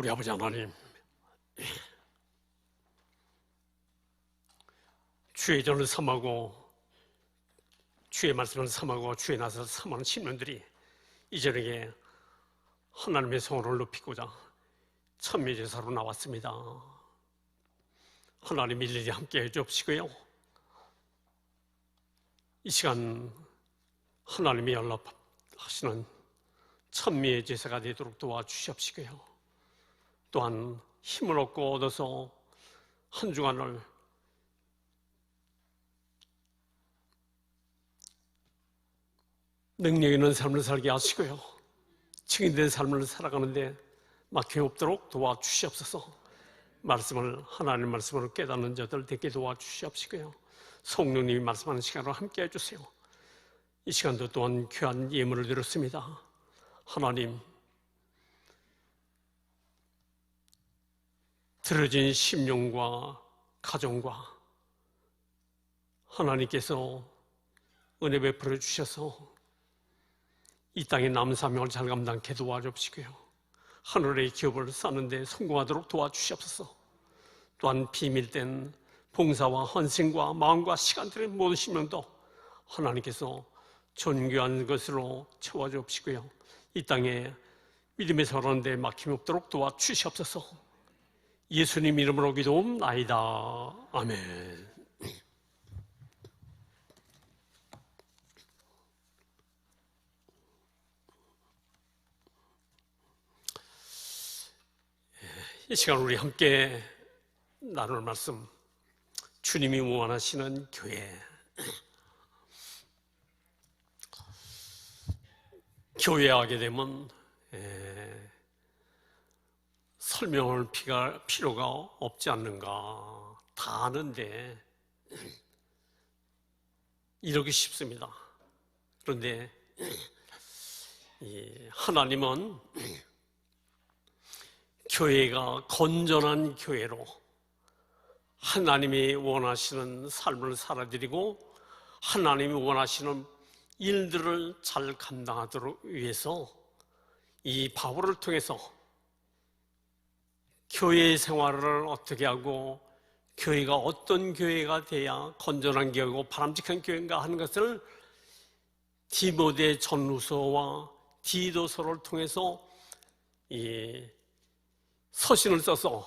우리 아버지 하나님, 주의 전을 삼하고 주의 말씀을 삼하고 주의 나서를 삼하는 신명들이 이 저녁에 하나님의 성호를 높이고자 천미제사로 나왔습니다. 하나님 일일이 함께해 주옵시고요, 이 시간 하나님이 연락하시는 천미의 제사가 되도록 도와주시옵시고요, 또한 힘을 얻어서 한 주간을 능력 있는 삶을 살게 하시고요, 증인된 삶을 살아가는데 막힘 없도록 도와주시옵소서. 말씀을, 하나님 말씀을 깨닫는 자들 되게 도와주시옵시고요, 성령님이 말씀하는 시간으로 함께 해주세요. 이 시간도 또한 귀한 예물을 드렸습니다. 하나님, 들어진 심령과 가정과 하나님께서 은혜 베풀어 주셔서 이 땅의 남은 사명을 잘 감당케 도와주시고요, 하늘의 기업을 쌓는 데 성공하도록 도와주시옵소서. 또한 비밀된 봉사와 헌신과 마음과 시간들의 모든 심령도 하나님께서 존귀한 것으로 채워주옵시고요, 이 땅에 믿음의 살아가는 데 막힘이 없도록 도와주시옵소서. 예수님 이름으로 기도옵나이다. 아멘. 이 시간 우리 함께 나눌 말씀, 주님이 원하시는 교회. 교회하게 되면 설명할 필요가 없지 않는가, 다 아는데 이러기 쉽습니다. 그런데 하나님은 교회가 건전한 교회로 하나님이 원하시는 삶을 살아드리고 하나님이 원하시는 일들을 잘 감당하도록 위해서 이 바울을 통해서 교회 생활을 어떻게 하고 교회가 어떤 교회가 돼야 건전한 교회고 바람직한 교회인가 하는 것을 디모데 전후서와 디도서를 통해서 이 서신을 써서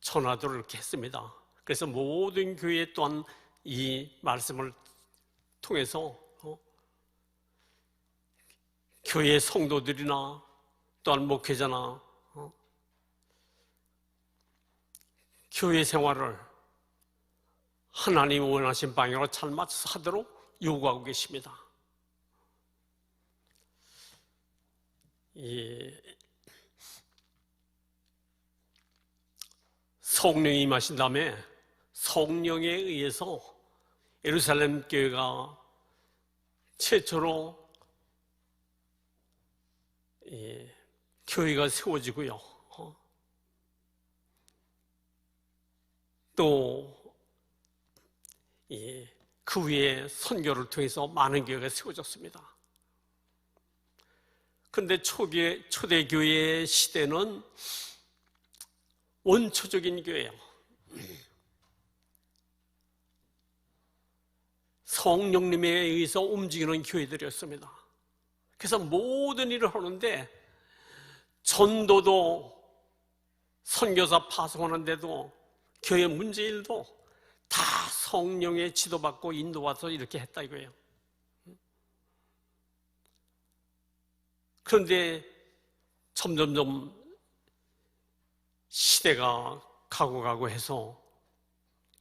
전하도록 이렇게 했습니다. 그래서 모든 교회 또한 이 말씀을 통해서 교회 성도들이나 또한 목회자나 교회 생활을 하나님이 원하신 방향으로 잘 맞춰서 하도록 요구하고 계십니다. 성령이 임하신 다음에 성령에 의해서 예루살렘 교회가 최초로 교회가 세워지고요, 또 그 후에 선교를 통해서 많은 교회가 세워졌습니다. 그런데 초대 교회의 시대는 원초적인 교회예요. 성령님에 의해서 움직이는 교회들이었습니다. 그래서 모든 일을 하는데 전도도 선교사 파송하는데도 교회 문제일도 다 성령의 지도받고 인도받아서 이렇게 했다 이거예요. 그런데 점점점 시대가 가고 해서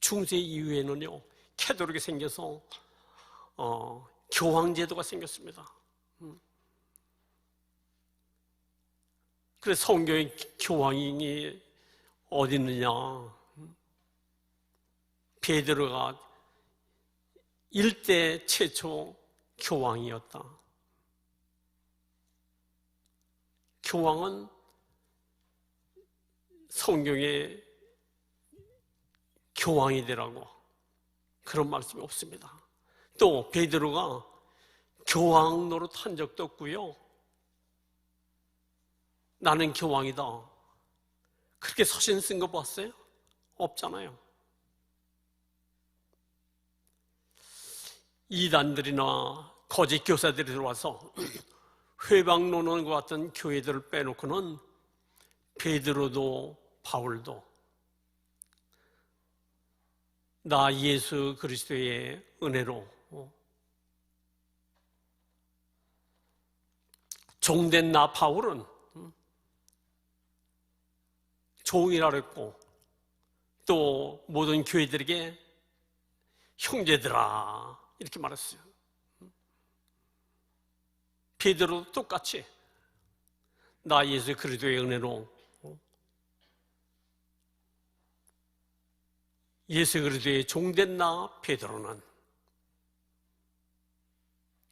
중세 이후에는요, 캐톨릭이 생겨서 교황제도가 생겼습니다. 그래서 성교의 교황이 어디 있느냐? 베드로가 일대 최초 교황이었다. 교황은 성경에 교황이 되라고 그런 말씀이 없습니다. 또 베드로가 교황 노릇한 적도 없고요, 나는 교황이다 그렇게 서신 쓴 거 봤어요? 없잖아요. 이단들이나 거짓 교사들이 들어와서 회방론원과 같은 교회들을 빼놓고는 베드로도 바울도 나 예수 그리스도의 은혜로 종된 나 바울은 종이라 그랬고 또 모든 교회들에게 형제들아 이렇게 말했어요. 베드로도 똑같이 나 예수 그리스도의 은혜로 예수 그리스도의 종된 나 베드로는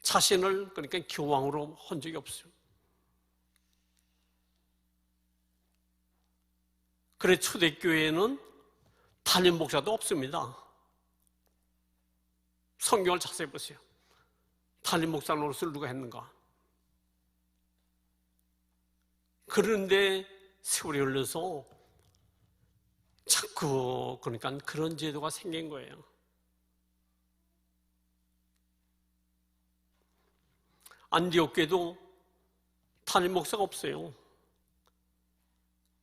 자신을 그러니까 교황으로 한 적이 없어요. 그래 초대교회에는 담임 목사도 없습니다. 성경을 자세히 보세요. 담임 목사 노릇을 누가 했는가? 그런데 세월이 흘러서 자꾸 그러니까 그런 제도가 생긴 거예요. 안디옥 교회도 담임 목사가 없어요.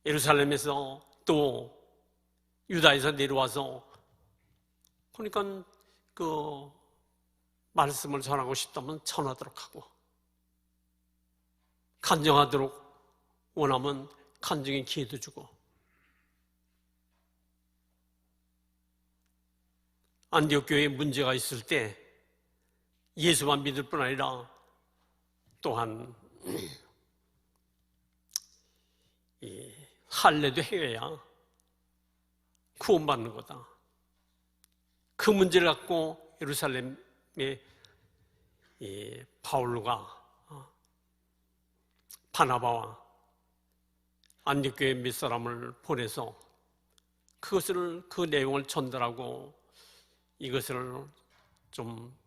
예루살렘에서 또 유다에서 내려와서 그러니까 그 말씀을 전하고 싶다면 전하도록 하고 간증하도록 원하면 간증의 기회도 주고 안디옥 교회에 문제가 있을 때 예수만 믿을 뿐 아니라 또한 이 할례도 해야 구원받는 거다. 그 문제를 갖고 예루살렘에 바울과 바나바와 안디옥교회 몇 사람을 보내서 그것을 그 내용을 전달하고 이것을 좀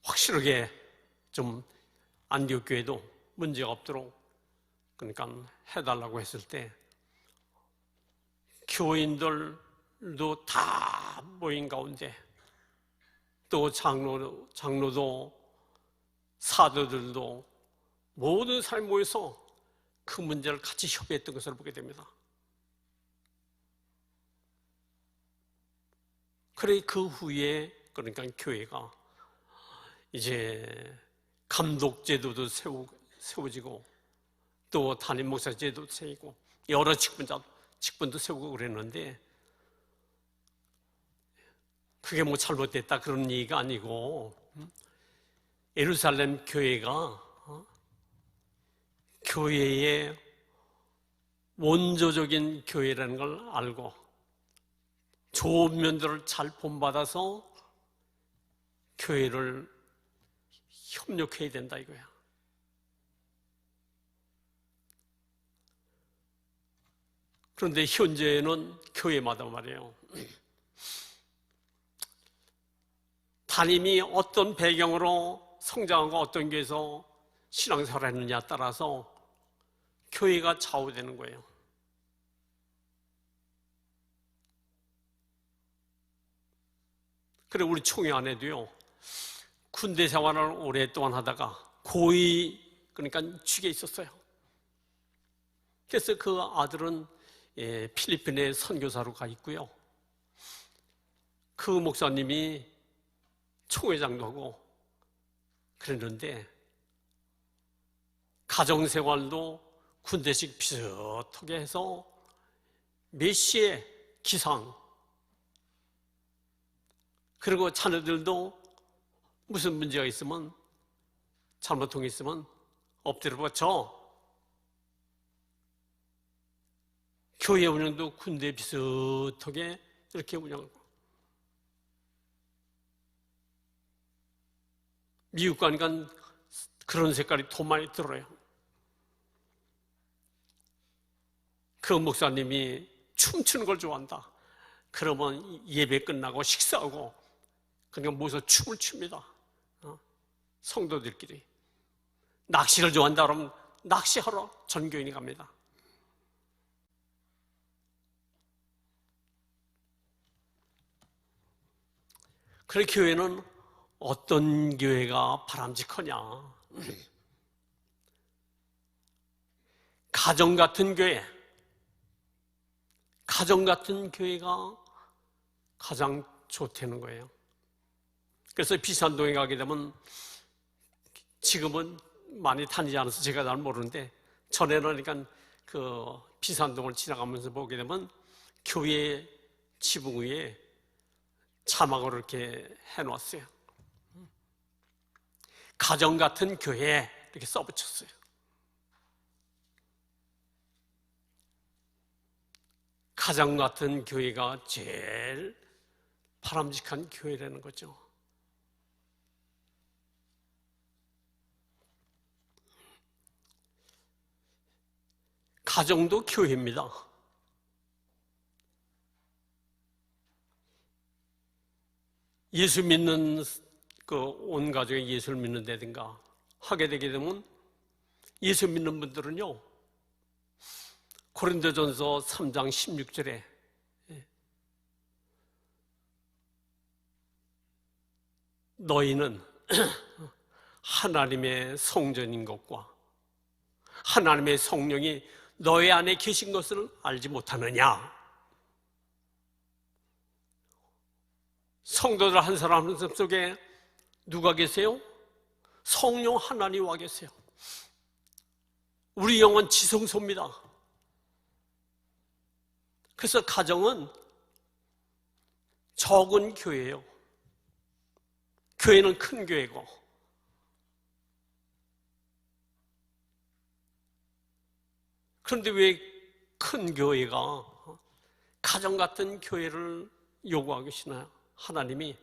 확실하게 좀 안디옥교회도 문제가 없도록 그러니까 해달라고 했을 때 교인들도 다 모인 가운데 또 장로도 사도들도 모든 사람이 모여서 그 문제를 같이 협의했던 것을 보게 됩니다. 그래 그 후에 그러니까 교회가 이제 감독 제도도 세워지고 또 담임 목사 제도도 세우고 여러 직분도 세우고 그랬는데 그게 뭐 잘못됐다 그런 얘기가 아니고 예루살렘 교회가 교회의 원조적인 교회라는 걸 알고 좋은 면들을 잘 본받아서 교회를 협력해야 된다 이거야. 그런데 현재는 교회마다 말이에요. 담임이 어떤 배경으로 성장하고 어떤 교회에서 신앙생활을 했느냐에 따라서 교회가 좌우되는 거예요. 그래 우리 총회 안에도요. 군대 생활을 오랫동안 하다가 고위 그러니까 직에 있었어요. 그래서 그 아들은 필리핀에 선교사로 가 있고요. 그 목사님이 총회장도 하고 그랬는데 가정생활도 군대식 비슷하게 해서 몇 시에 기상 그리고 자녀들도 무슨 문제가 있으면 잘못한 게 있으면 엎드려 버쳐 교회 운영도 군대 비슷하게 이렇게 운영하고 미국 가니까 그런 색깔이 더 많이 들어요. 그 목사님이 춤추는 걸 좋아한다. 그러면 예배 끝나고 식사하고 그냥 모여서 춤을 춥니다. 성도들끼리. 낚시를 좋아한다 그러면 낚시하러 전교인이 갑니다. 그래, 교회는 어떤 교회가 바람직하냐? 가정 같은 교회, 가정 같은 교회가 가장 좋다는 거예요. 그래서 비산동에 가게 되면, 지금은 많이 다니지 않아서 제가 잘 모르는데, 전에는 그러니까 그 비산동을 지나가면서 보게 되면 교회 지붕 위에 자막을 이렇게 해놓았어요. 가정 같은 교회 이렇게 써붙였어요. 가정 같은 교회가 제일 바람직한 교회라는 거죠. 가정도 교회입니다. 예수 믿는 온 가족이 예수를 믿는다든가 하게 되게 되면, 예수 믿는 분들은요, 고린도전서 3장 16절에 너희는 하나님의 성전인 것과 하나님의 성령이 너희 안에 계신 것을 알지 못하느냐? 성도들 한 사람 한 사람 속에 누가 계세요? 성령 하나님 와 계세요. 우리 영은 지성소입니다. 그래서 가정은 적은 교회예요. 교회는 큰 교회고, 그런데 왜 큰 교회가 가정 같은 교회를 요구하고 계시나요? 하나님이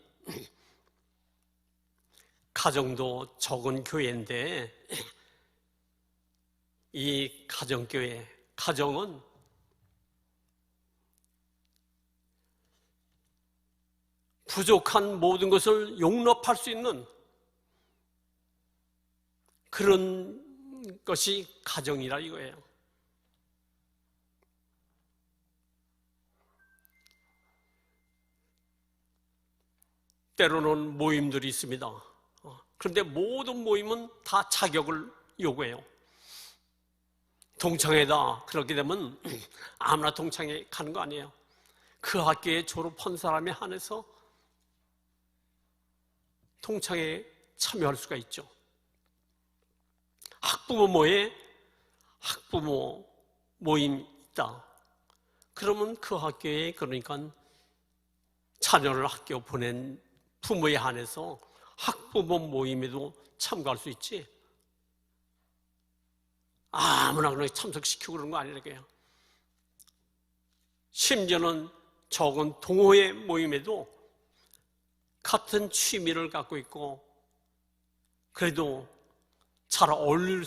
가정도 적은 교회인데, 이 가정교회, 가정은 부족한 모든 것을 용납할 수 있는 그런 것이 가정이라 이거예요. 때로는 모임들이 있습니다. 그런데 모든 모임은 다 자격을 요구해요. 동창회다 그렇게 되면 아무나 동창회 가는 거 아니에요. 그 학교에 졸업한 사람에 한해서 동창회에 참여할 수가 있죠. 학부모 모에 학부모 모임 있다. 그러면 그 학교에, 그러니까 자녀를 학교 보낸 부모에 한해서 학부모 모임에도 참가할 수 있지, 아무나 그냥 참석시키고 그런 거 아니라고요. 심지어는 적은 동호회 모임에도 같은 취미를 갖고 있고, 그래도 잘 어울릴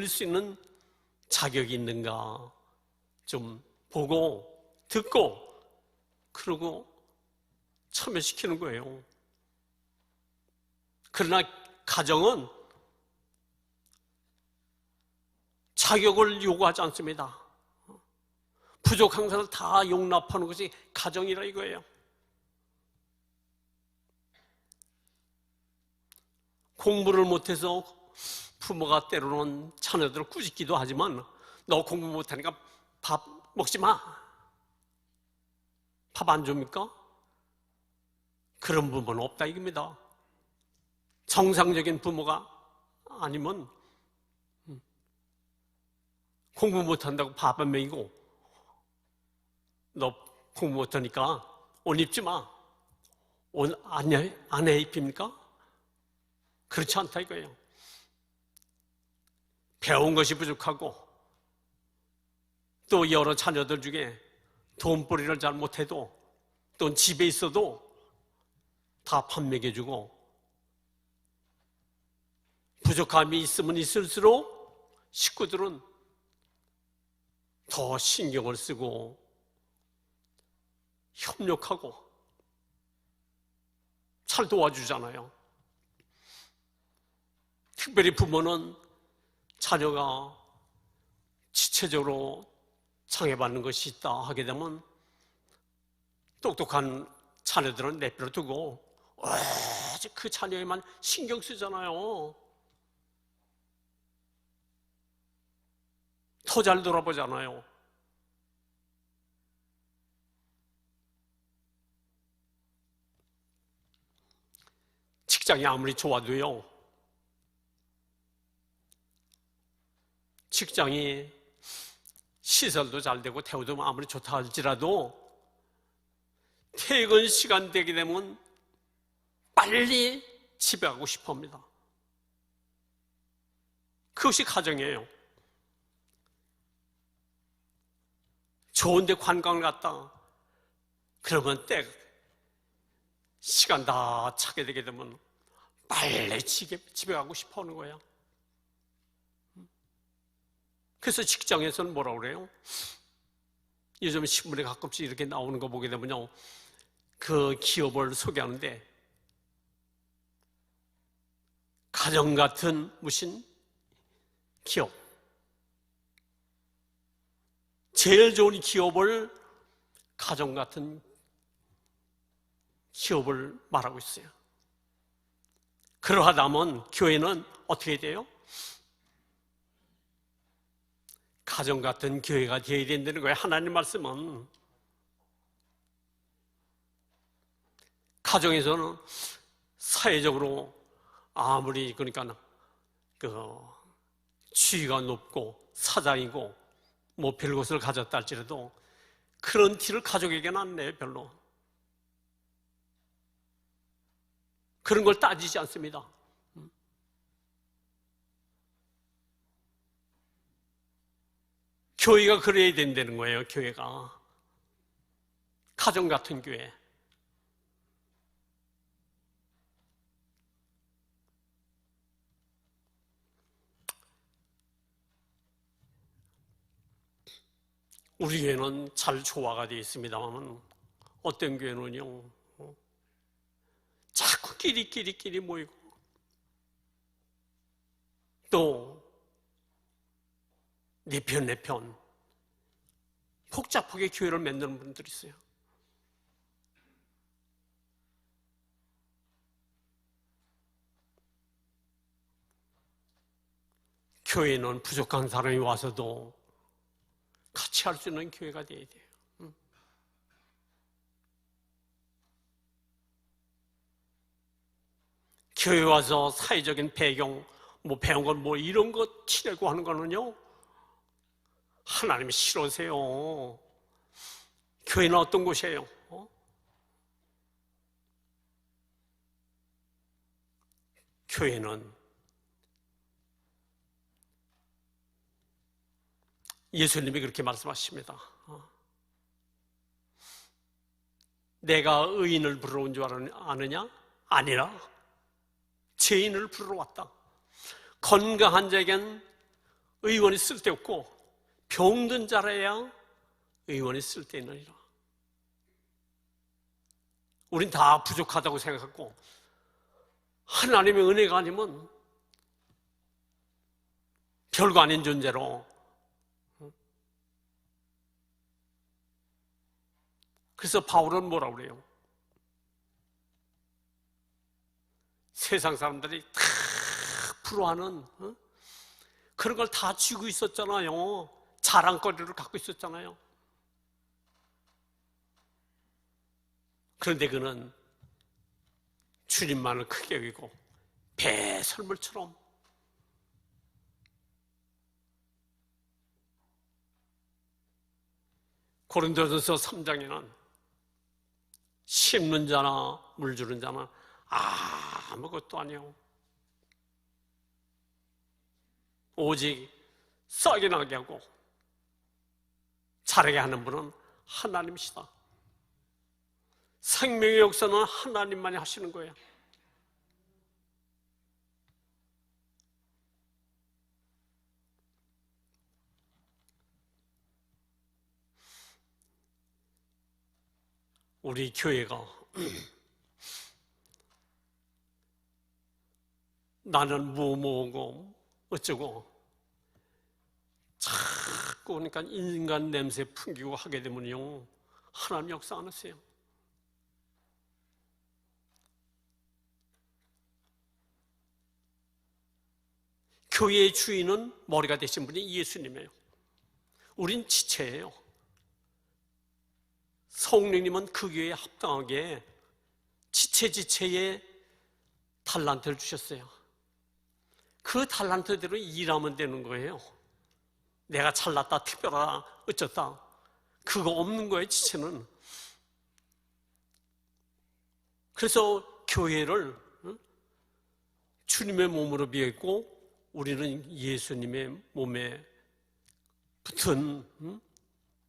수 있는 자격이 있는가 좀 보고 듣고 그러고 참여시키는 거예요. 그러나 가정은 자격을 요구하지 않습니다. 부족한 것을 다 용납하는 것이 가정이라 이거예요. 공부를 못해서 부모가 때로는 자녀들을 꾸짖기도 하지만, 너 공부 못하니까 밥 먹지 마. 밥 안 줍니까? 그런 부모는 없다 이겁니다. 정상적인 부모가 아니면 공부 못한다고 밥 안 먹이고, 너 공부 못하니까 옷 입지 마. 옷 안 해 입힙니까? 그렇지 않다 이거예요. 배운 것이 부족하고, 또 여러 자녀들 중에 돈벌이를 잘 못해도, 또 집에 있어도 다 밥 먹여주고, 부족함이 있으면 있을수록 식구들은 더 신경을 쓰고 협력하고 잘 도와주잖아요. 특별히 부모는 자녀가 지체적으로 장애받는 것이 있다 하게 되면 똑똑한 자녀들은 내버려 두고 왜 그 자녀에만 신경 쓰잖아요. 더 잘 돌아보잖아요. 직장이 아무리 좋아도요, 직장이 시설도 잘 되고 대우도 아무리 좋다 할지라도 퇴근 시간 되게 되면 빨리 집에 가고 싶어 합니다. 그것이 가정이에요. 좋은데 관광을 갔다 그러면 시간 다 차게 되게 되면 빨리 집에 가고 싶어 하는 거야. 그래서 직장에서는 뭐라고 그래요? 요즘 신문에 가끔씩 이렇게 나오는 거 보게 되면요, 그 기업을 소개하는데 가정 같은 무슨 기업, 제일 좋은 기업을 가정 같은 기업을 말하고 있어요. 그러하다면 교회는 어떻게 돼요? 가정 같은 교회가 되어야 된다는 거예요. 하나님 말씀은 가정에서는 사회적으로 아무리 그러니까 그 지위가 높고 사장이고 뭐 별것을 가졌다 할지라도 그런 티를 가족에게는 안 내요. 별로 그런 걸 따지지 않습니다. 교회가 그래야 된다는 거예요. 교회가 가정 같은 교회. 우리 교회는 잘 조화가 되어 있습니다만 어떤 교회는요, 자꾸 끼리 모이고 또 내 편 복잡하게 교회를 만드는 분들이 있어요. 교회는 부족한 사람이 와서도 같이 할 수 있는 교회가 되어야 돼요. 교회 와서 사회적인 배경, 뭐 배운 건 뭐 이런 거 티내고 하는 거는요, 하나님이 싫으세요. 교회는 어떤 곳이에요? 교회는 예수님이 그렇게 말씀하십니다. 내가 의인을 부르러 온 줄 아느냐? 아니라 죄인을 부르러 왔다. 건강한 자에겐 의원이 쓸데없고 병든 자라야 의원이 쓸데있느니라. 우린 다 부족하다고 생각하고 하나님의 은혜가 아니면 별거 아닌 존재로. 그래서 바울은 뭐라고 그래요? 세상 사람들이 다 부러워하는 그런 걸 다 쥐고 있었잖아요. 자랑거리를 갖고 있었잖아요. 그런데 그는 주님만을 크게 여기고 배설물처럼 고린도전서 3장에는 심는 자나 물 주는 자나 아무것도 아니요 오직 썩이 나게 하고 자라게 하는 분은 하나님이시다. 생명의 역사는 하나님만이 하시는 거예요. 우리 교회가 나는 뭐고 어쩌고 자꾸 그러니까 인간 냄새 풍기고 하게 되면요 하나님 역사 안 하세요. 교회의 주인은 머리가 되신 분이 예수님이에요. 우린 지체예요. 성령님은 그 교회에 합당하게 지체의 달란트를 주셨어요. 그 달란트대로 일하면 되는 거예요. 내가 잘났다, 특별하다, 어쩌다, 그거 없는 거예요, 지체는. 그래서 교회를 주님의 몸으로 비했고 우리는 예수님의 몸에 붙은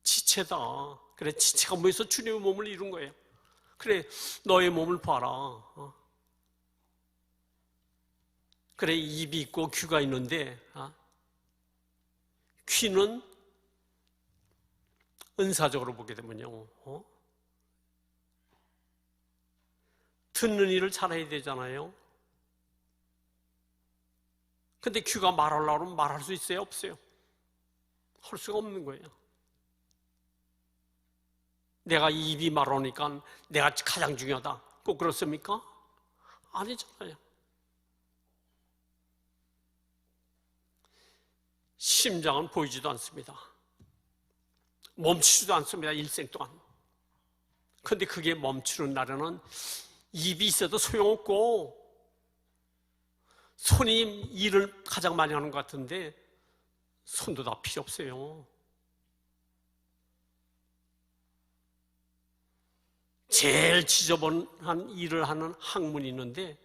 지체다. 그래, 지체가 모여서 주님의 몸을 이룬 거예요. 그래, 너의 몸을 봐라. 그래, 입이 있고 귀가 있는데 귀는 은사적으로 보게 되면요, 듣는 일을 잘해야 되잖아요. 근데 귀가 말하려고 하면 말할 수 있어요? 없어요? 할 수가 없는 거예요. 내가 입이 말하니까 내가 가장 중요하다. 꼭 그렇습니까? 아니잖아요. 심장은 보이지도 않습니다. 멈추지도 않습니다. 일생 동안. 그런데 그게 멈추는 날에는 입이 있어도 소용없고 손이 일을 가장 많이 하는 것 같은데 손도 다 필요 없어요. 제일 지저분한 일을 하는 학문이 있는데,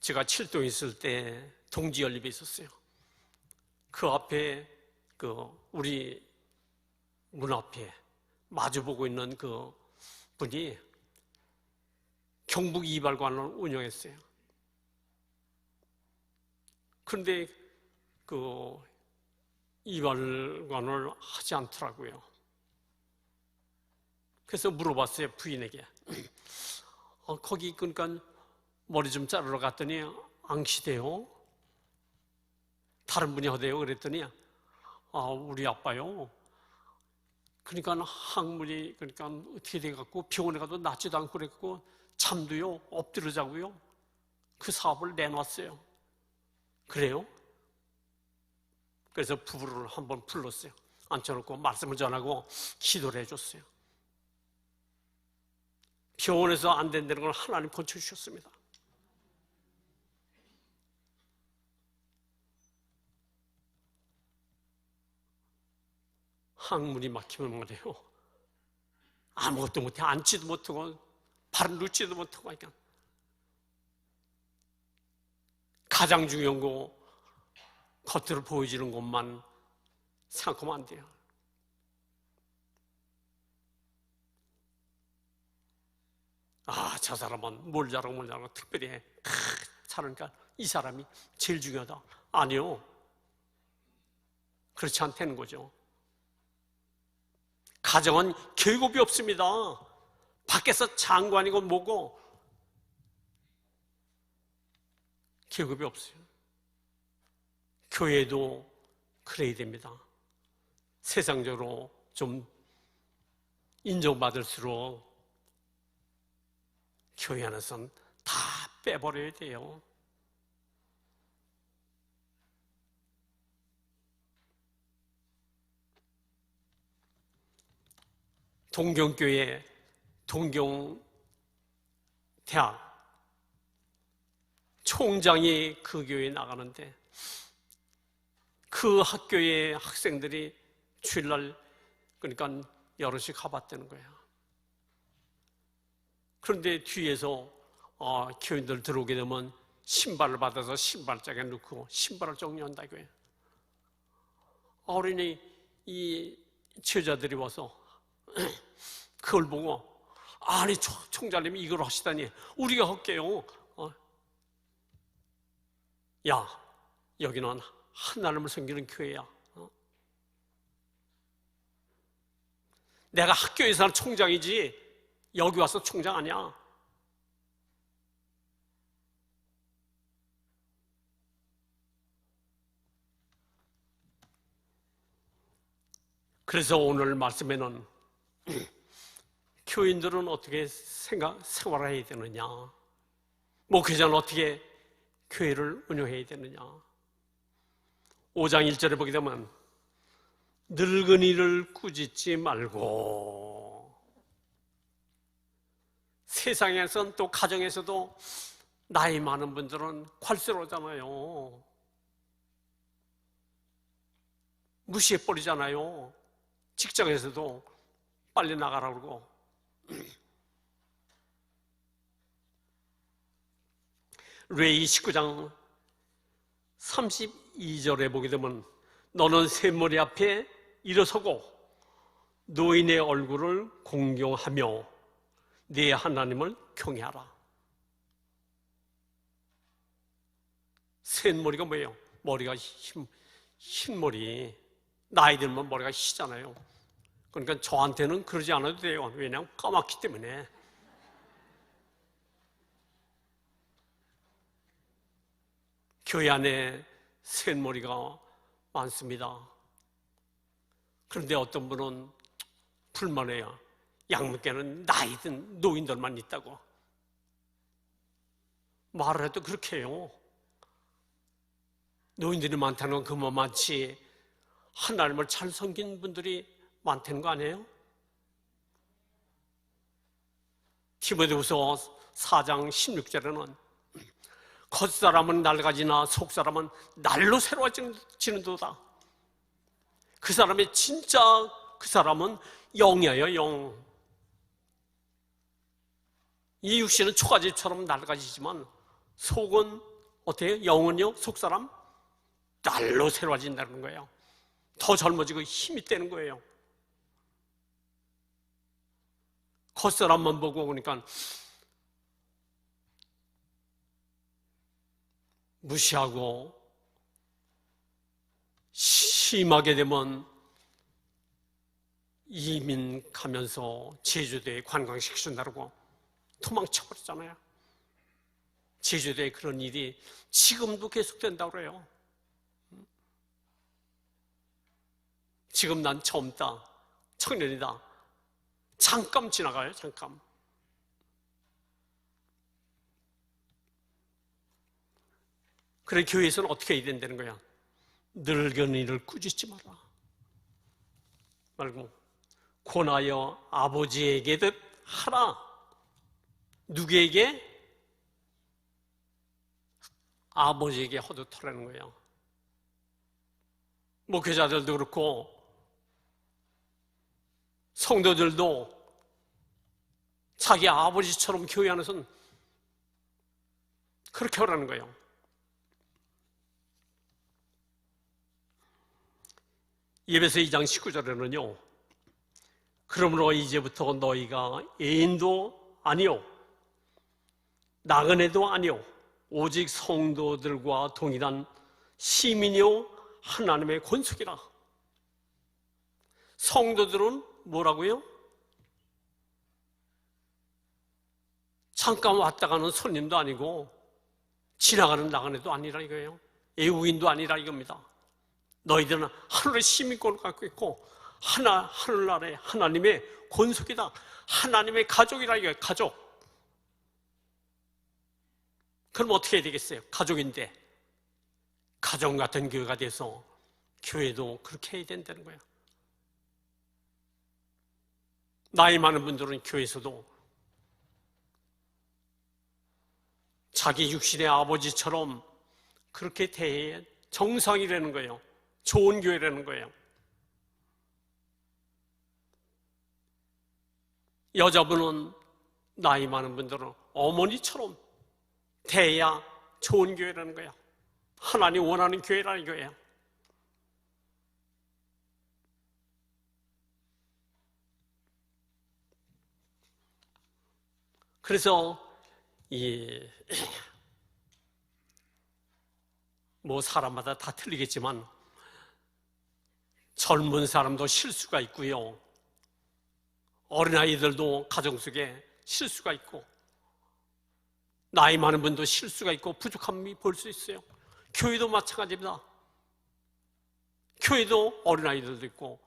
제가 칠동에 있을 때 동지연립에 있었어요. 그 앞에 우리 문 앞에 마주보고 있는 그 분이 경북 이발관을 운영했어요. 그런데 그 이발관을 하지 않더라고요. 그래서 물어봤어요, 부인에게. 거기 그러니까 머리 좀 자르러 갔더니 앙시대요. 다른 분이 하대요. 그랬더니 우리 아빠요. 그러니까 학문이 그러니까 어떻게 돼갖고 병원에 가도 낫지도 않고 그랬고 잠도요 엎드려 자고요. 그 사업을 내놨어요. 그래요? 그래서 부부를 한번 불렀어요. 앉혀놓고 말씀을 전하고 기도를 해줬어요. 병원에서 안 된다는 걸 하나님 고쳐주셨습니다. 항문이 막히면 뭐래요? 아무것도 못해. 앉지도 못하고 발을 놓지도 못하고 하니까 가장 중요한 거 겉으로 보여지는 것만 생각하면 안 돼요. 저 사람은 뭘 잘하고 특별히 해. 잘하니까 이 사람이 제일 중요하다. 아니요. 그렇지 않다는 거죠. 가정은 계급이 없습니다. 밖에서 장관이고 뭐고 계급이 없어요. 교회도 그래야 됩니다. 세상적으로 좀 인정받을수록 교회 안에서는 다 빼버려야 돼요. 동경교회, 동경대학 총장이 그 교회에 나가는데 그 학교의 학생들이 주일날 그러니까 여럿이 가봤다는 거예요. 그런데 뒤에서 교인들 들어오게 되면 신발을 받아서 신발장에 넣고 신발을 정리한다고 해요. 어린이 이 제자들이 와서 그걸 보고 아니 총장님이 이걸 하시다니 우리가 할게요. 야, 여기는 하나님을 섬기는 교회야. 내가 학교에서는 총장이지 여기 와서 총장 아니야. 그래서 오늘 말씀에는 교인들은 어떻게 생활해야 되느냐, 목회자는 어떻게 교회를 운영해야 되느냐? 5장 1절에 보게 되면 늙은이를 꾸짖지 말고, 세상에선 또 가정에서도 나이 많은 분들은 괄스러우잖아요. 무시해버리잖아요. 직장에서도 빨리 나가라 그러고. 레위 19장 32절에 보게 되면 너는 샘머리 앞에 일어서고 노인의 얼굴을 공경하며 네 하나님을 경외하라. 샘머리가 뭐예요? 머리가 흰 머리. 나이 들면 머리가 희잖아요. 그러니까 저한테는 그러지 않아도 돼요. 왜냐하면 까맣기 때문에. 교회 안에 샌머리가 많습니다. 그런데 어떤 분은 불만해요. 양문교는 나이 든 노인들만 있다고. 말을 해도 그렇게 해요. 노인들이 많다는 건 그만 많지 하나님을 잘 섬긴 분들이 많다는 거 아니에요? 디모데후서 4장 16절에는 겉사람은 낡아지나 속사람은 날로 새로워지는도다. 그 사람의 진짜 그 사람은 영이에요, 영. 이 육신은 초가집처럼 낡아지지만 속은 어때요? 영은요? 속사람? 날로 새로워진다는 거예요. 더 젊어지고 힘이 되는 거예요. 겉사람만 보고 그러니까 무시하고 심하게 되면 이민 가면서 제주도에 관광시키신다고 도망쳐버렸잖아요. 제주도에 그런 일이 지금도 계속된다고 그래요. 지금 난 젊다, 청년이다. 잠깐 지나가요, 잠깐. 그래, 교회에서는 어떻게 해야 된다는 거야? 늙은이를 꾸짖지 마라. 말고, 권하여 아버지에게듯 하라. 누구에게? 아버지에게 허듯하라는 거예요. 목회자들도 그렇고, 성도들도 자기 아버지처럼 교회 안에서는 그렇게 하라는 거예요. 예배서 2장 19절에는요, 그러므로 이제부터 너희가 애인도 아니요 나그네도 아니요 오직 성도들과 동일한 시민이요 하나님의 권속이라. 성도들은 뭐라고요? 잠깐 왔다 가는 손님도 아니고 지나가는 나그네도 아니라 이거예요. 외국인도 아니라 이겁니다. 너희들은 하늘의 시민권을 갖고 있고 하늘나라의 하나님의 권속이다. 하나님의 가족이라 이거예요. 가족. 그럼 어떻게 해야 되겠어요? 가족인데 가족 같은 교회가 돼서 교회도 그렇게 해야 된다는 거예요. 나이 많은 분들은 교회에서도 자기 육신의 아버지처럼 그렇게 대해야 정상이라는 거예요. 좋은 교회라는 거예요. 여자분은 나이 많은 분들은 어머니처럼 대해야 좋은 교회라는 거예요. 하나님 원하는 교회라는 거예요. 그래서 뭐 사람마다 다 틀리겠지만 젊은 사람도 실수가 있고요. 어린아이들도 가정 속에 실수가 있고 나이 많은 분도 실수가 있고 부족함이 볼 수 있어요. 교회도 마찬가지입니다. 교회도 어린아이들도 있고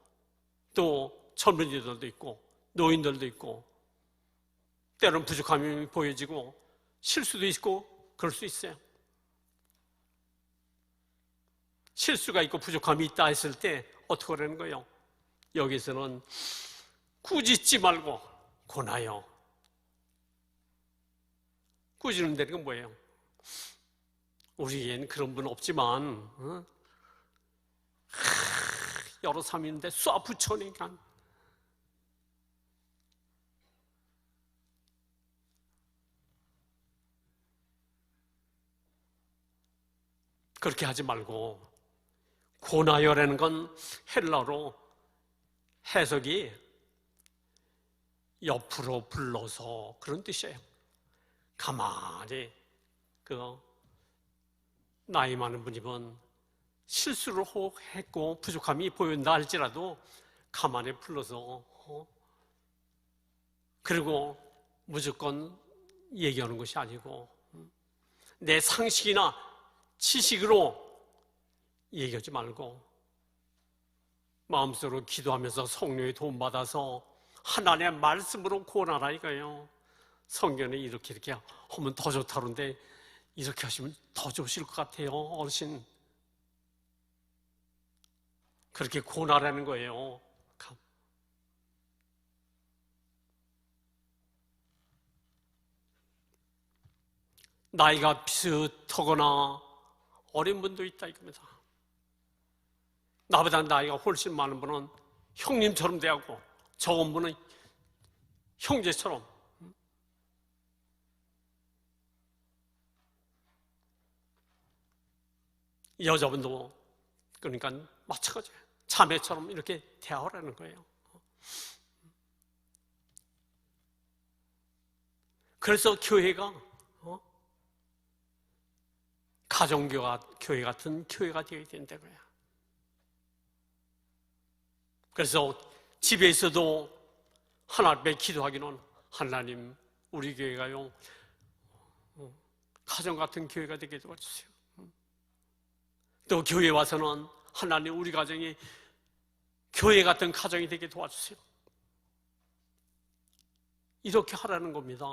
또 젊은이들도 있고 노인들도 있고 때로는 부족함이 보여지고 실수도 있고 그럴 수 있어요. 실수가 있고 부족함이 있다 했을 때 어떻게 하라는 거예요? 여기서는 꾸짖지 말고 권하여. 꾸짖는 데는 뭐예요? 우리에겐 그런 분 없지만 여러 사람이 있는데 쏴 붙여니까 그렇게 하지 말고, 권하여라는 건 헬라어로 해석이 옆으로 불러서 그런 뜻이에요. 가만히 나이 많은 분이면 실수를 했고 부족함이 보인다 할지라도 가만히 불러서 그리고 무조건 얘기하는 것이 아니고 내 상식이나 지식으로 얘기하지 말고 마음속으로 기도하면서 성령의 도움받아서 하나님의 말씀으로 권하라 이거예요. 성경에 이렇게 하면 더 좋다는데 이렇게 하시면 더 좋으실 것 같아요, 어르신. 그렇게 권하라는 거예요. 나이가 비슷하거나 어린 분도 있다 이겁니다. 나보다 나이가 훨씬 많은 분은 형님처럼 대하고 적은 분은 형제처럼. 여자분도 그러니까 마찬가지예요. 자매처럼 이렇게 대하라는 거예요. 그래서 교회가 가정교회 같은 교회가 되어야 된다고요. 그래서 집에서도 하나님 앞에 기도하기는 하나님 우리 교회가요 가정 같은 교회가 되게 도와주세요. 또 교회 와서는 하나님 우리 가정이 교회 같은 가정이 되게 도와주세요. 이렇게 하라는 겁니다.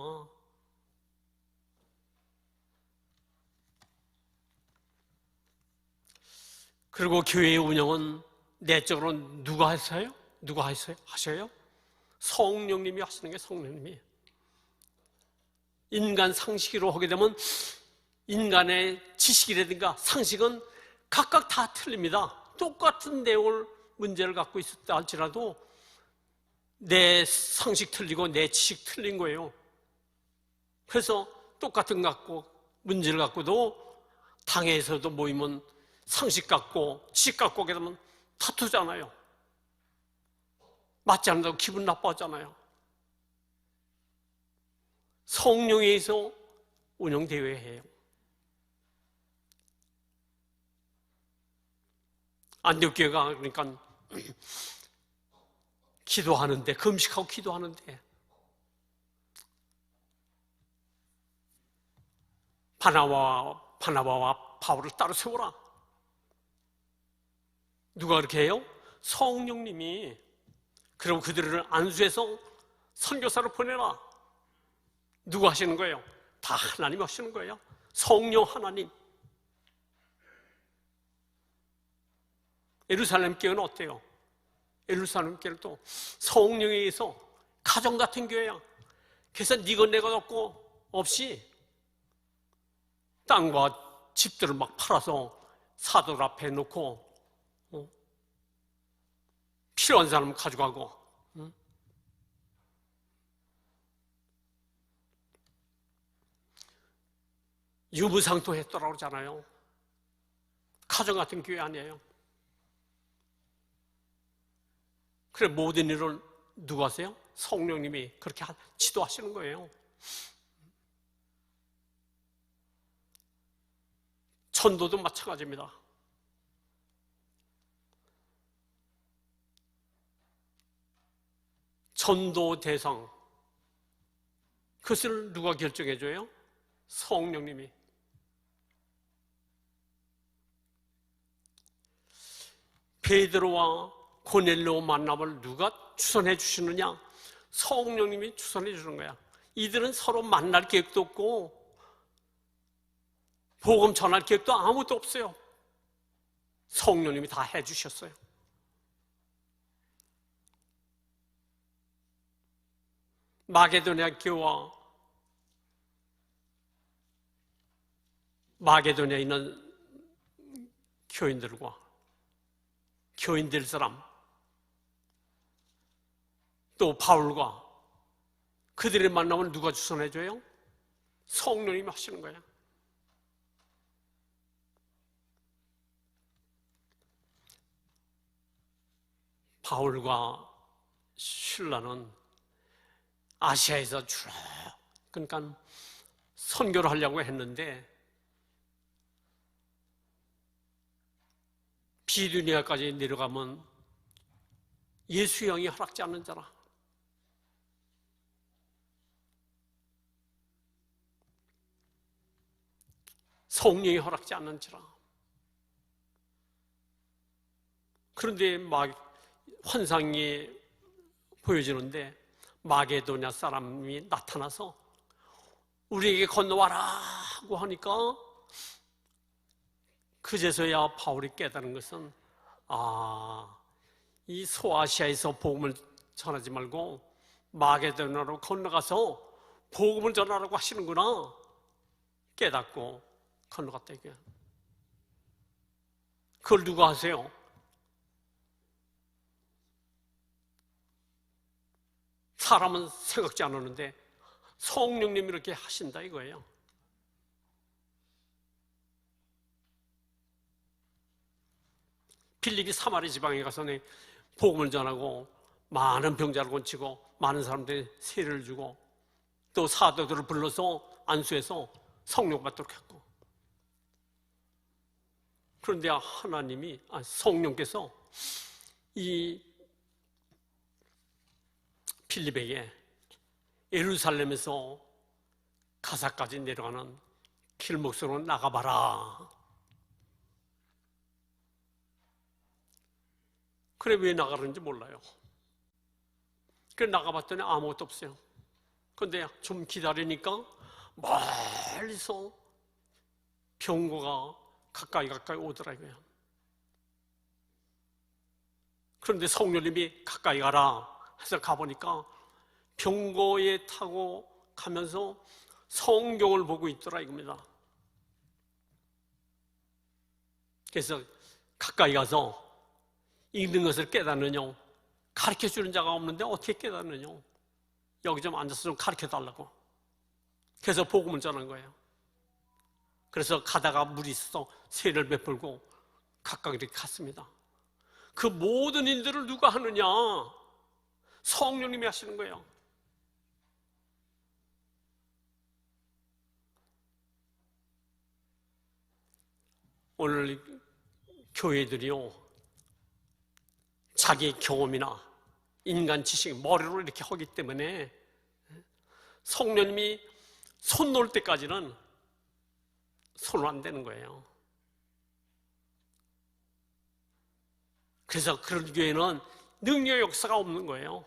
그리고 교회의 운영은 내적으로 누가 하세요? 누가 하셔요? 성령님이 하시는 게 성령님이. 인간 상식으로 하게 되면 인간의 지식이라든가 상식은 각각 다 틀립니다. 똑같은 내용을 문제를 갖고 있었다 할지라도 내 상식 틀리고 내 지식 틀린 거예요. 그래서 똑같은 거 갖고 문제를 갖고도 당에서도 모이면 상식 갖고 지식 갖고 오게 되면 다투잖아요. 맞지 않는다고 기분 나빠하잖아요. 성령에 의해서 운영되어야 해요. 안디옥교회가 그러니까 기도하는데 금식하고 기도하는데 바나바와 바울을 따로 세워라. 누가 그렇게 해요? 성령님이. 그럼 그들을 안수해서 선교사로 보내라. 누가 하시는 거예요? 다 하나님 하시는 거예요. 성령 하나님. 예루살렘 교회는 어때요? 예루살렘 교회는 또 성령에 의해서 가정 같은 교회야. 그래서 네가 내가 없이 땅과 집들을 막 팔아서 사도들 앞에 놓고 필요한 사람 가져가고 유무상통했더라고 그러잖아요. 가정 같은 교회 아니에요. 그래 모든 일을 누가 하세요? 성령님이 그렇게 지도하시는 거예요. 전도도 마찬가지입니다. 전도 대상 그것을 누가 결정해줘요? 성령님이. 베드로와 고넬료 만남을 누가 추선해 주시느냐? 성령님이 추선해 주는 거야. 이들은 서로 만날 계획도 없고 복음 전할 계획도 아무것도 없어요. 성령님이 다 해주셨어요. 마게도냐 교와 마게도냐에 있는 교인들과 교인 될 사람, 또 바울과 그들의 만남을 누가 주선해줘요? 성령님이 하시는 거예요. 바울과 실라는 아시아에서 주로 그러니까 선교를 하려고 했는데 비두니아까지 내려가면 예수의 영이 허락지 않는 자라. 성령이 허락지 않는지라. 그런데 막 환상이 보여지는데 마게도냐 사람이 나타나서 우리에게 건너와라 하고 하니까 그제서야 바울이 깨달은 것은 이 소아시아에서 복음을 전하지 말고 마게도냐로 건너가서 복음을 전하라고 하시는구나 깨닫고 건너갔다 이게. 그걸 누가 하세요? 사람은 생각지 않았는데 성령님이 이렇게 하신다 이거예요. 빌립이 사마리 지방에 가서 복음을 전하고 많은 병자를 고치고 많은 사람들이 세례를 주고 또 사도들을 불러서 안수해서 성령 받도록 했고, 그런데 하나님이 성령께서 이 빌립에게 예루살렘에서 가사까지 내려가는 길목으로 나가봐라. 그래 왜 나가는지 몰라요. 그래 나가봤더니 아무것도 없어요. 그런데 좀 기다리니까 멀리서 병거가 가까이 오더라 이거야. 그런데 성령님이 가까이 가라 해서 가보니까 병거에 타고 가면서 성경을 보고 있더라 이겁니다. 그래서 가까이 가서 읽는 것을 깨닫느냐, 가르쳐주는 자가 없는데 어떻게 깨닫느냐, 여기 좀 앉아서 좀 가르쳐달라고. 그래서 복음을 전한 거예요. 그래서 가다가 물이 있어서 세례를 베풀고 각각 이렇게 갔습니다. 그 모든 일들을 누가 하느냐? 성령님이 하시는 거예요. 오늘 교회들이요, 자기 경험이나 인간 지식, 머리로 이렇게 하기 때문에 성령님이 손 놓을 때까지는 손을 안 대는 거예요. 그래서 그런 교회는 능력 역사가 없는 거예요.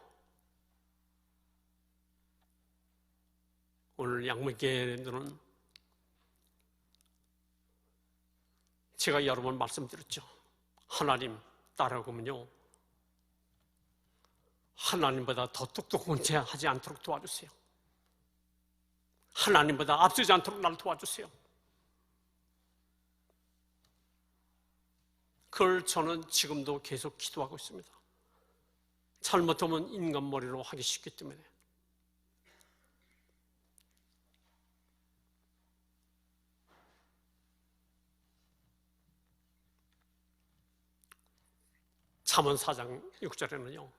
오늘 양문교회들은 제가 여러 번 말씀드렸죠. 하나님 따라오면요, 하나님보다 더 똑똑한 체 하지 않도록 도와주세요. 하나님보다 앞서지 않도록 나를 도와주세요. 그걸 저는 지금도 계속 기도하고 있습니다. 잘못하면 인간 머리로 하기 쉽기 때문에. 잠언 4장 6절에는요,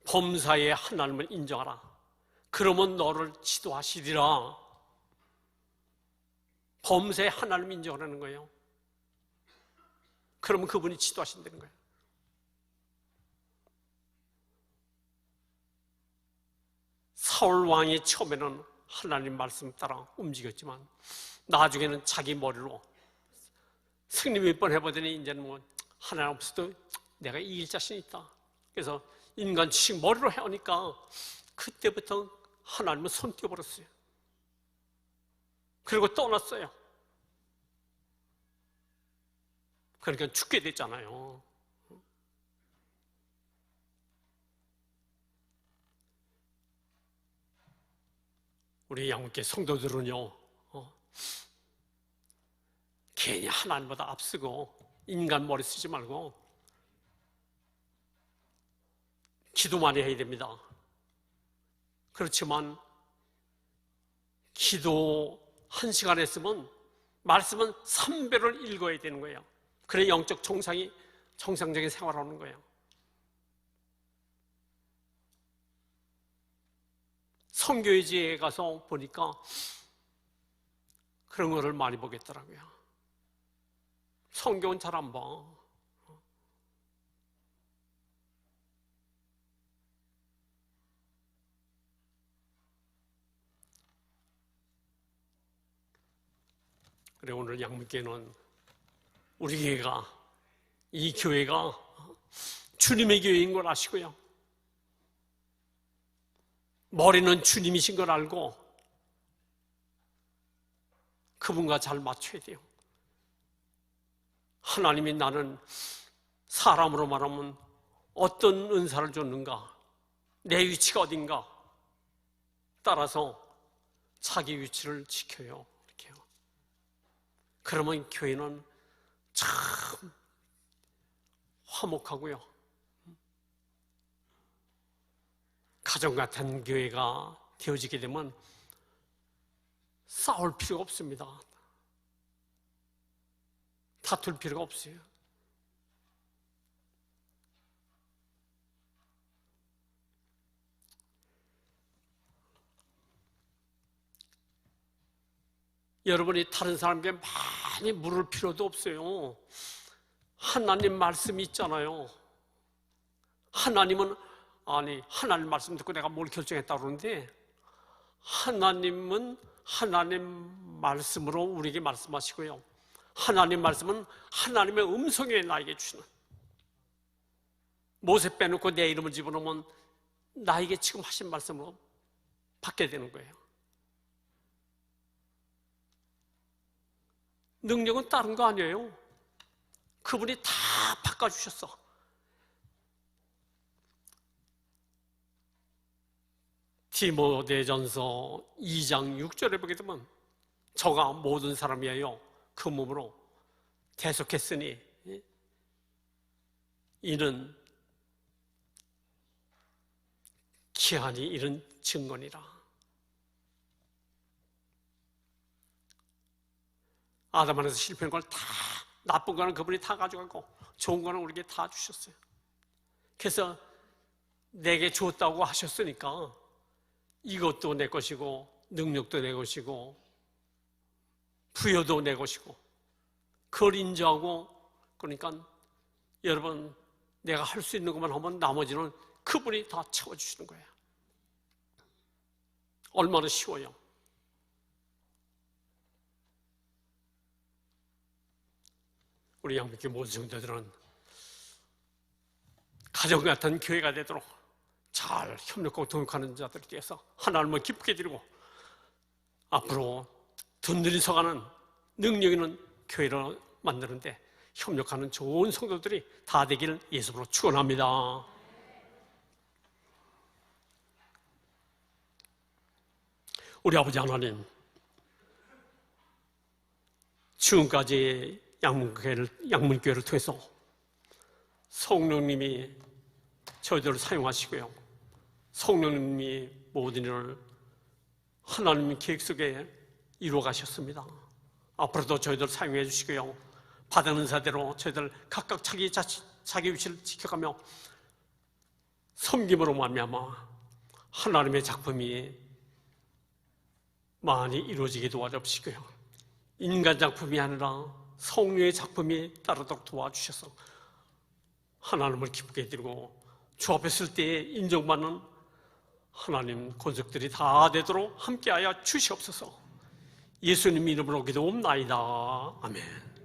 범사에 하나님을 인정하라. 그러면 너를 지도하시리라. 범사에 하나님을 인정하라는 거예요. 그러면 그분이 지도하신다는 거예요. 사울 왕이 처음에는 하나님 말씀 따라 움직였지만 나중에는 자기 머리로 승리 몇 번 해보더니 이제는 뭐 하나님 없어도 내가 이길 자신 있다. 그래서 인간 지식 머리로 해오니까 그때부터 하나님은 손 띄워버렸어요. 그리고 떠났어요. 그러니까 죽게 됐잖아요. 우리 양육계 성도들은요, 괜히 하나님보다 앞서고 인간 머리 쓰지 말고 기도 많이 해야 됩니다. 그렇지만 기도 1시간 했으면 말씀은 3배를 읽어야 되는 거예요. 그래 영적 정상적인 생활을 하는 거예요. 성교회지에 가서 보니까 그런 거를 많이 보겠더라고요. 성경은 잘 안 봐. 그래 오늘 양문교회는 우리 교회가 이 교회가 주님의 교회인 걸 아시고요. 머리는 주님이신 걸 알고 그분과 잘 맞춰야 돼요. 하나님이 나는 사람으로 말하면 어떤 은사를 줬는가, 내 위치가 어딘가 따라서 자기 위치를 지켜요. 이렇게요. 그러면 교회는 참 화목하고요. 가정 같은 교회가 되어지게 되면 싸울 필요가 없습니다. 다툴 필요가 없어요. 여러분이 다른 사람에게 많이 물을 필요도 없어요. 하나님 말씀이 있잖아요. 하나님은 하나님 말씀 듣고 내가 뭘 결정했다고 그러는데 하나님은 하나님 말씀으로 우리에게 말씀하시고요. 하나님 말씀은 하나님의 음성에 나에게 주시는, 모세 빼놓고 내 이름을 집어넣으면 나에게 지금 하신 말씀으로 받게 되는 거예요. 능력은 다른 거 아니에요. 그분이 다 바꿔주셨어. 디모데전서 2장 6절에 보게 되면 저가 모든 사람이에요 그 몸으로 대속했으니 이는 기한이 이른 증거니라. 아담 안에서 실패한 걸 다, 나쁜 거는 그분이 다 가져가고 좋은 거는 우리에게 다 주셨어요. 그래서 내게 줬다고 하셨으니까 이것도 내 것이고 능력도 내 것이고 부여도 내 것이고 그걸 인정하고, 그러니까 여러분 내가 할 수 있는 것만 하면 나머지는 그분이 다 채워주시는 거예요. 얼마나 쉬워요. 우리 양육교 모든 성도들은 가정 같은 교회가 되도록 잘 협력하고 동역하는 자들에 대해서 하나님을 기쁘게 드리고 앞으로 든든히 서가는 능력 있는 교회를 만드는데 협력하는 좋은 성도들이 다 되기를 예수로 축원합니다. 우리 아버지 하나님, 지금까지 양문교회를 통해서 성령님이 저희들을 사용하시고요, 성령님이 모든 일을 하나님의 계획 속에 이루어 가셨습니다. 앞으로도 저희들 사용해 주시고요, 받은 은사대로 저희들 각각 자기 위치를 지켜가며 섬김으로 말미암아 하나님의 작품이 많이 이루어지게 도와주시고요, 인간 작품이 아니라 성령의 작품이 따르도록 도와주셔서 하나님을 기쁘게 드리고 주 앞에 설 때에 인정받는 하나님 권속들이 다 되도록 함께하여 주시옵소서. 예수님 이름으로 기도옵나이다. 아멘.